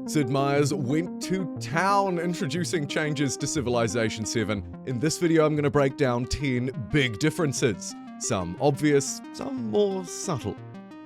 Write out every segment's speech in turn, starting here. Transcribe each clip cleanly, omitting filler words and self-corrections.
Sid Meier's went to town introducing changes to Civilization 7. In this video, I'm going to break down 10 big differences. Some obvious, some more subtle.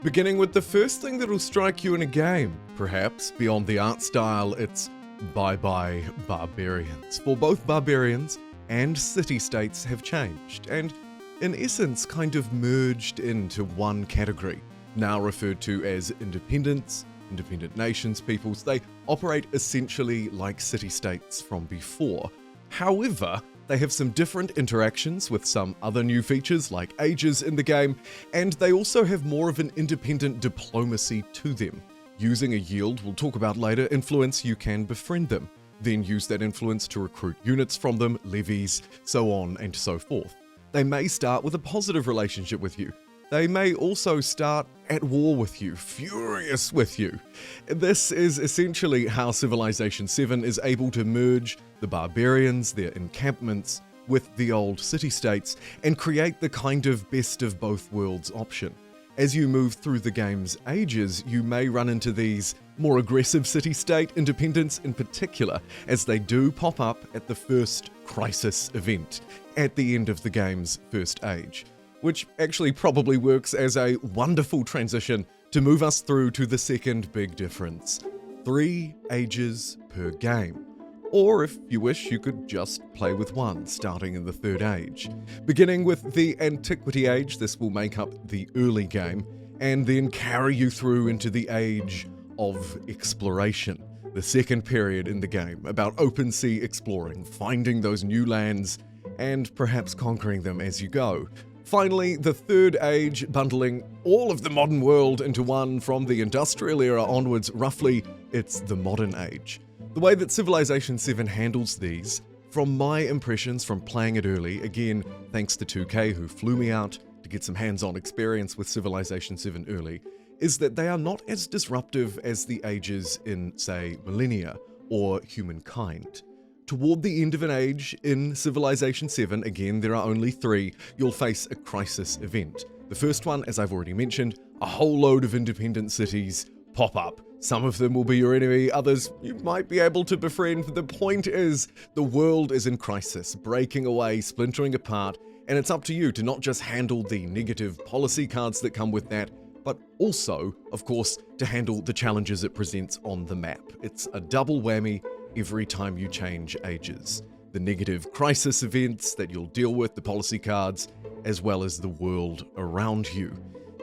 Beginning with the first thing that'll strike you in a game. Perhaps, beyond the art style, it's bye-bye Barbarians. For both Barbarians and city-states have changed, and in essence kind of merged into one category, now referred to as independents, independent nations, peoples. They operate essentially like city-states from before. However, they have some different interactions with some other new features like ages in the game, and they also have more of an independent diplomacy to them. Using a yield, we'll talk about later, influence, you can befriend them, then use that influence to recruit units from them, levies, so on and so forth. They may start with a positive relationship with you. They may also start at war with you, furious with you. This is essentially how Civilization 7 is able to merge the barbarians, their encampments, with the old city-states and create the kind of best of both worlds option. As you move through the game's ages, you may run into these more aggressive city-state independents in particular, as they do pop up at the first crisis event at the end of the game's first age, which actually probably works as a wonderful transition to move us through to the second big difference. 3 ages per game. Or if you wish, you could just play with one, starting in the third age. Beginning with the Antiquity Age, this will make up the early game, and then carry you through into the Age of Exploration, the second period in the game, about open sea exploring, finding those new lands, and perhaps conquering them as you go. Finally, the third age, bundling all of the modern world into one from the industrial era onwards, roughly, it's the modern age. The way that Civilization 7 handles these, from my impressions from playing it early, again, thanks to 2K who flew me out to get some hands-on experience with Civilization 7 early, is that they are not as disruptive as the ages in, say, Millennia or Humankind. Toward the end of an age in Civilization 7, again, there are only 3, you'll face a crisis event. The first one, as I've already mentioned, a whole load of independent cities pop up. Some of them will be your enemy, others you might be able to befriend. The point is, the world is in crisis, breaking away, splintering apart, and it's up to you to not just handle the negative policy cards that come with that, but also, of course, to handle the challenges it presents on the map. It's a double whammy every time you change ages. The negative crisis events that you'll deal with, the policy cards, as well as the world around you.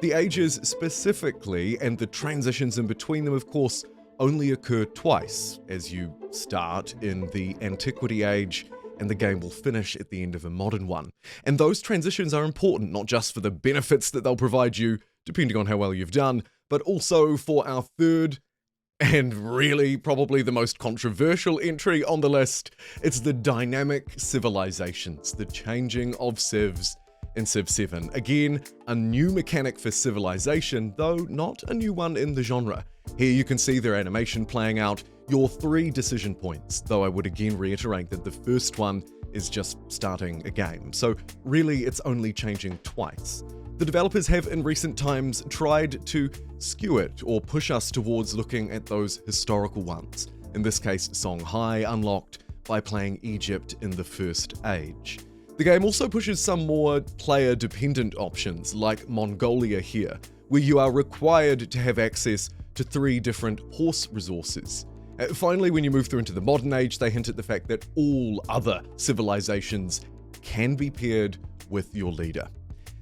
The ages specifically, and the transitions in between them, of course, only occur twice, as you start in the Antiquity Age, and the game will finish at the end of a modern one. And those transitions are important, not just for the benefits that they'll provide you, depending on how well you've done, but also for our third and really probably the most controversial entry on the list. It's the dynamic civilizations, the changing of civs in Civ 7. Again, a new mechanic for Civilization, though not a new one in the genre. Here you can see their animation playing out, your 3 decision points, though I would again reiterate that the first one is just starting a game, so really it's only changing twice. The developers have in recent times tried to skew it or push us towards looking at those historical ones, in this case Songhai unlocked by playing Egypt in the first age. The game also pushes some more player-dependent options like Mongolia here, where you are required to have access to 3 different horse resources. Finally, when you move through into the modern age, they hint at the fact that all other civilizations can be paired with your leader.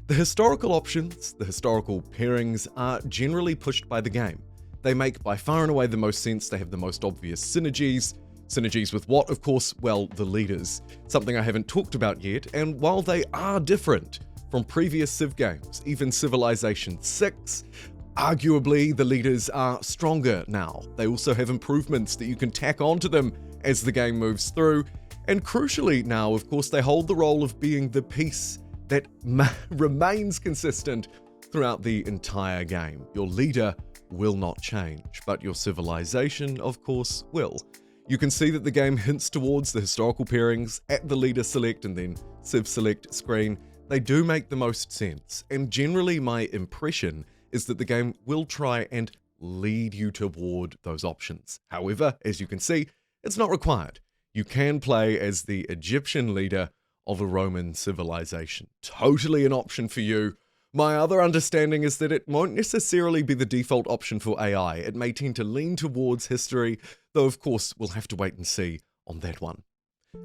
The historical options, the historical pairings, are generally pushed by the game. They make by far and away the most sense, they have the most obvious synergies. Synergies with what, of course? Well, the leaders. Something I haven't talked about yet, and while they are different from previous Civ games, even Civilization 6, arguably the leaders are stronger now. They also have improvements that you can tack onto them as the game moves through, and crucially now, of course, they hold the role of being the piece that remains consistent throughout the entire game. Your leader will not change, but your civilization, of course, will. You can see that the game hints towards the historical pairings at the leader select and then civ select screen. They do make the most sense, and generally my impression is that the game will try and lead you toward those options. However, as you can see, it's not required. You can play as the Egyptian leader of a Roman civilization. Totally an option for you. My other understanding is that it won't necessarily be the default option for AI. It may tend to lean towards history, though of course we'll have to wait and see on that one.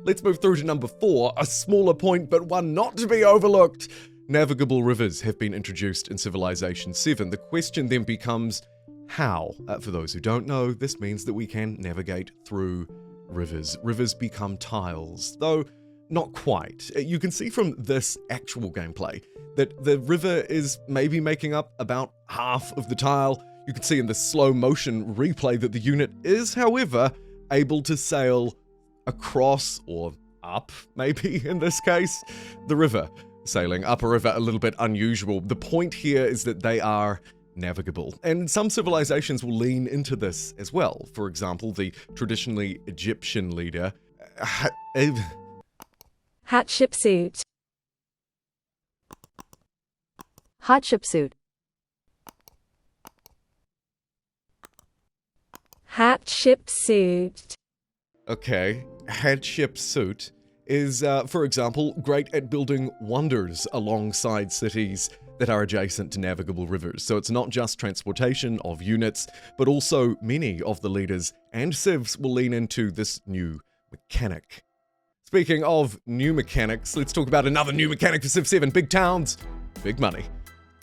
Let's move through to number 4, a smaller point but one not to be overlooked. Navigable rivers have been introduced in Civilization 7. The question then becomes, how? For those who don't know, this means that we can navigate through rivers. Rivers become tiles, though not quite. You can see from this actual gameplay that the river is maybe making up about half of the tile. You can see in the slow motion replay that the unit is, however, able to sail across, or up maybe in this case, the river. Sailing up a river, a little bit unusual. The point here is that they are navigable, and some civilizations will lean into this as well. For example, the traditionally Egyptian leader Hatshepsut. Hatshepsut. Hatshepsut. Okay, Hatshepsut is, for example, great at building wonders alongside cities that are adjacent to navigable rivers. So it's not just transportation of units, but also many of the leaders and civs will lean into this new mechanic. Speaking of new mechanics, let's talk about another new mechanic for Civ 7, big towns, big money.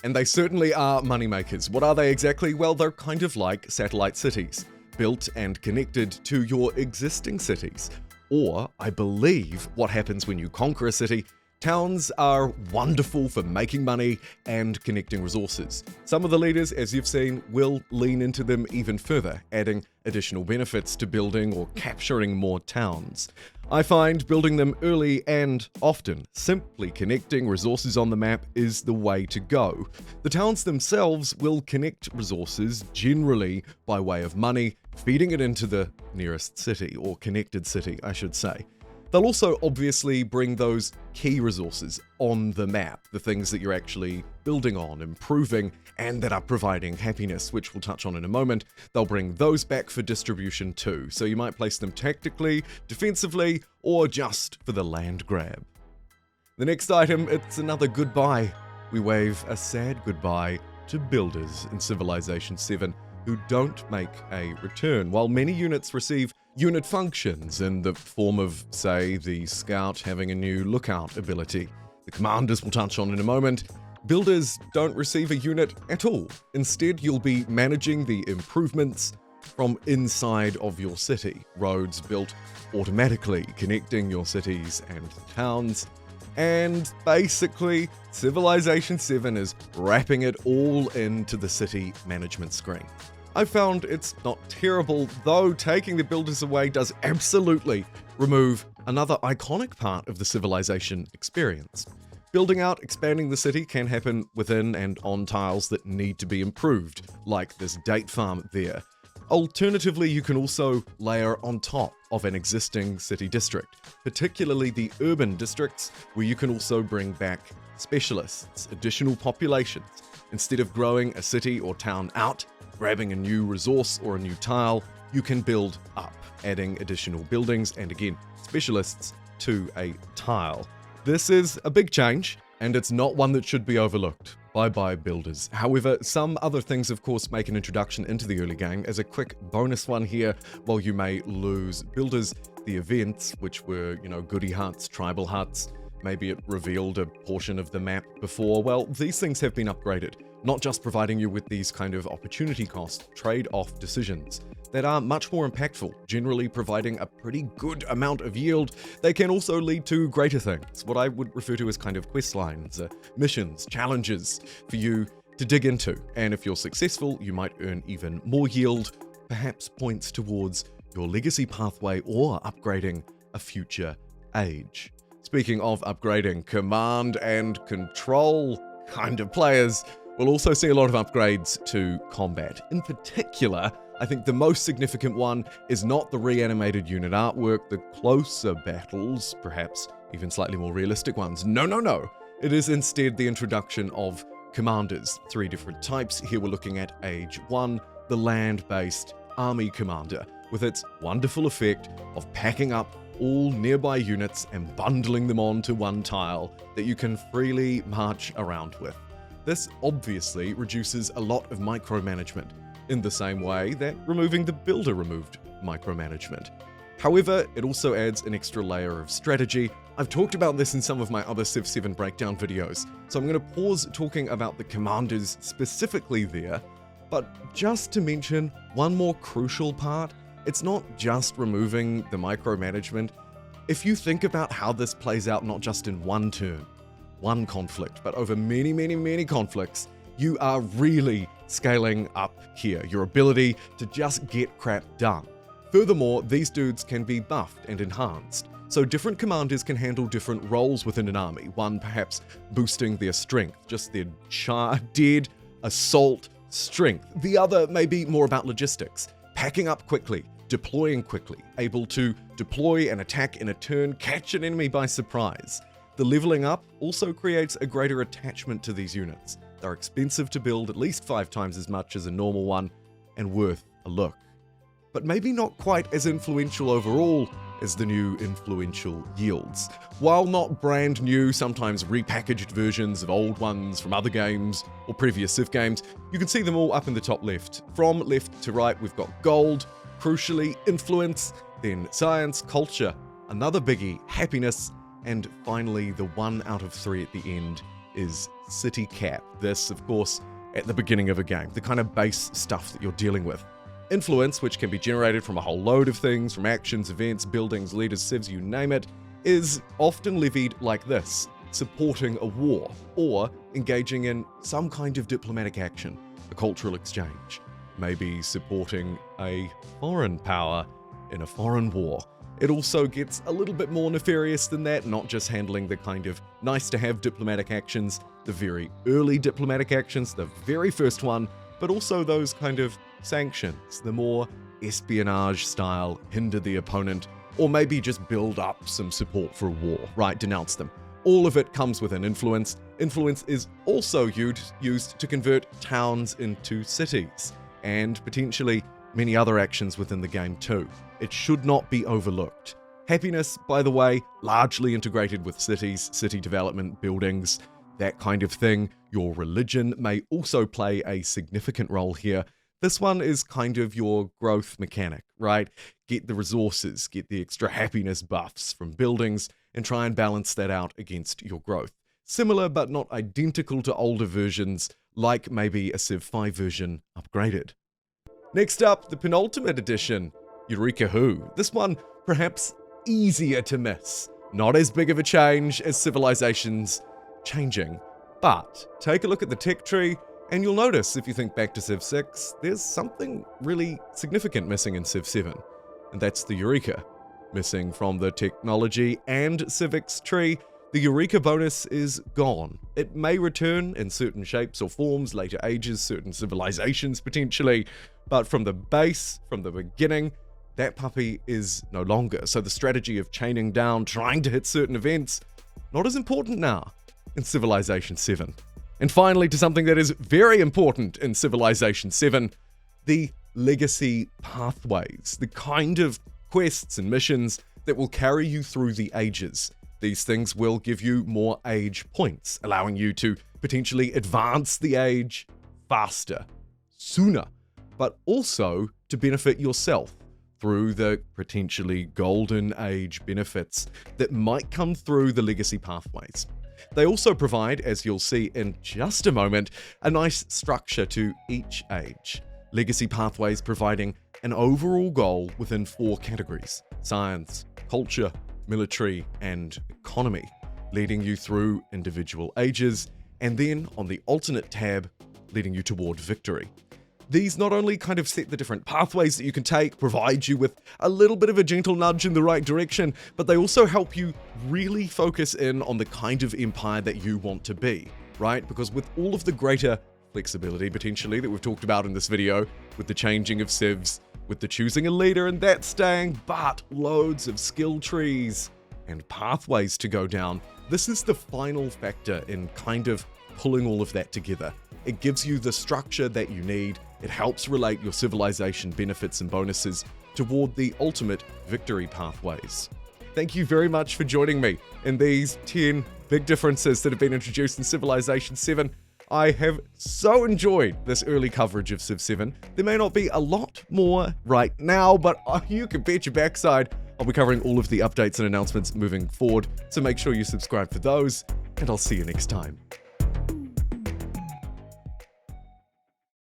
And they certainly are moneymakers. What are they exactly? Well, they're kind of like satellite cities, built and connected to your existing cities. Or, I believe, what happens when you conquer a city, towns are wonderful for making money and connecting resources. Some of the leaders, as you've seen, will lean into them even further, adding additional benefits to building or capturing more towns. I find building them early and often, simply connecting resources on the map is the way to go. The towns themselves will connect resources, generally by way of money, feeding it into the nearest city, or connected city, I should say. They'll also obviously bring those key resources on the map, the things that you're actually building on, improving, and that are providing happiness, which we'll touch on in a moment. They'll bring those back for distribution too, so you might place them tactically, defensively, or just for the land grab. The next item, it's another goodbye. We wave a sad goodbye to builders in Civilization 7 who don't make a return. While many units receive unit functions in the form of, say, the scout having a new lookout ability, the commanders we'll touch on in a moment, builders don't receive a unit at all. Instead, you'll be managing the improvements from inside of your city. Roads built automatically, connecting your cities and towns. And basically, Civilization 7 is wrapping it all into the city management screen. I found it's not terrible, though taking the builders away does absolutely remove another iconic part of the Civilization experience. Building out, expanding the city can happen within and on tiles that need to be improved, like this date farm there. Alternatively, you can also layer on top of an existing city district, particularly the urban districts, where you can also bring back specialists, additional populations. Instead of growing a city or town out, grabbing a new resource or a new tile, you can build up, adding additional buildings and again, specialists to a tile. This is a big change, and it's not one that should be overlooked. Bye-bye builders. However, some other things of course make an introduction into the early game. As a quick bonus one here, while you may lose builders, the events, which were, goody huts, tribal huts, maybe it revealed a portion of the map before, well, these things have been upgraded. Not just providing you with these kind of opportunity cost trade-off decisions that are much more impactful, generally providing a pretty good amount of yield. They can also lead to greater things, what I would refer to as kind of quest lines, missions, challenges for you to dig into. And if you're successful, you might earn even more yield, perhaps points towards your legacy pathway or upgrading a future age. Speaking of upgrading, command and control kind of players we'll also see a lot of upgrades to combat. In particular, I think the most significant one is not the reanimated unit artwork, the closer battles, perhaps even slightly more realistic ones. No. It is instead the introduction of commanders, 3 different types. Here we're looking at Age 1, the land-based army commander, with its wonderful effect of packing up all nearby units and bundling them onto one tile that you can freely march around with. This obviously reduces a lot of micromanagement, in the same way that removing the builder removed micromanagement. However, it also adds an extra layer of strategy. I've talked about this in some of my other Civ 7 breakdown videos, so I'm going to pause talking about the commanders specifically there, but just to mention one more crucial part. It's not just removing the micromanagement. If you think about how this plays out not just in one turn, one conflict, but over many conflicts, you are really scaling up here, your ability to just get crap done. Furthermore, these dudes can be buffed and enhanced, so different commanders can handle different roles within an army, one perhaps boosting their strength, just their dead, assault, strength. The other may be more about logistics, packing up quickly, deploying quickly, able to deploy and attack in a turn, catch an enemy by surprise. The leveling up also creates a greater attachment to these units. They're expensive to build, at least 5 times as much as a normal one, and worth a look. But maybe not quite as influential overall as the new influential yields. While not brand new, sometimes repackaged versions of old ones from other games or previous Civ games, you can see them all up in the top left. From left to right, we've got gold, crucially influence, then science, culture, another biggie, happiness, and finally the 1 out of 3 at the end is city cap. This, of course, at the beginning of a game, the kind of base stuff that you're dealing with. Influence, which can be generated from a whole load of things, from actions, events, buildings, leaders, civs, you name it, is often levied like this: supporting a war, or engaging in some kind of diplomatic action, a cultural exchange, maybe supporting a foreign power in a foreign war. It also gets a little bit more nefarious than that, not just handling the kind of nice-to-have diplomatic actions, the very early diplomatic actions, the very first one, but also those kind of sanctions, the more espionage style, hinder the opponent, or maybe just build up some support for a war, right? Denounce them. All of it comes with an influence. Influence is also used to convert towns into cities, and potentially many other actions within the game too. It should not be overlooked. Happiness, by the way, largely integrated with cities, city development, buildings, that kind of thing. Your religion may also play a significant role here. This one is kind of your growth mechanic, right? Get the resources, get the extra happiness buffs from buildings, and try and balance that out against your growth. Similar but not identical to older versions, like maybe a Civ 5 version upgraded. Next up, the penultimate edition, Eureka Who. This one, perhaps easier to miss. Not as big of a change as Civilization's changing, but take a look at the tech tree, and you'll notice, if you think back to Civ 6, there's something really significant missing in Civ 7, and that's the Eureka. Missing from the technology and civics tree, the Eureka bonus is gone. It may return in certain shapes or forms, later ages, certain civilizations potentially, but from the base, from the beginning, that puppy is no longer. So the strategy of chaining down, trying to hit certain events, not as important now in Civilization 7. And finally, to something that is very important in Civilization 7, the legacy pathways, the kind of quests and missions that will carry you through the ages. These things will give you more age points, allowing you to potentially advance the age faster, sooner, but also to benefit yourself through the potentially golden age benefits that might come through the legacy pathways. They also provide, as you'll see in just a moment, a nice structure to each age. Legacy pathways providing an overall goal within 4 categories: science, culture, military, and economy, leading you through individual ages, and then on the alternate tab, leading you toward victory. These not only kind of set the different pathways that you can take, provide you with a little bit of a gentle nudge in the right direction, but they also help you really focus in on the kind of empire that you want to be, right? Because with all of the greater flexibility potentially that we've talked about in this video, with the changing of civs, with the choosing a leader and that staying, but loads of skill trees and pathways to go down, this is the final factor in kind of pulling all of that together. It gives you the structure that you need. It helps relate your civilization benefits and bonuses toward the ultimate victory pathways. Thank you very much for joining me in these 10 big differences that have been introduced in Civilization 7. I have so enjoyed this early coverage of Civ 7. There may not be a lot more right now, but you can bet your backside I'll be covering all of the updates and announcements moving forward, so make sure you subscribe for those, and I'll see you next time.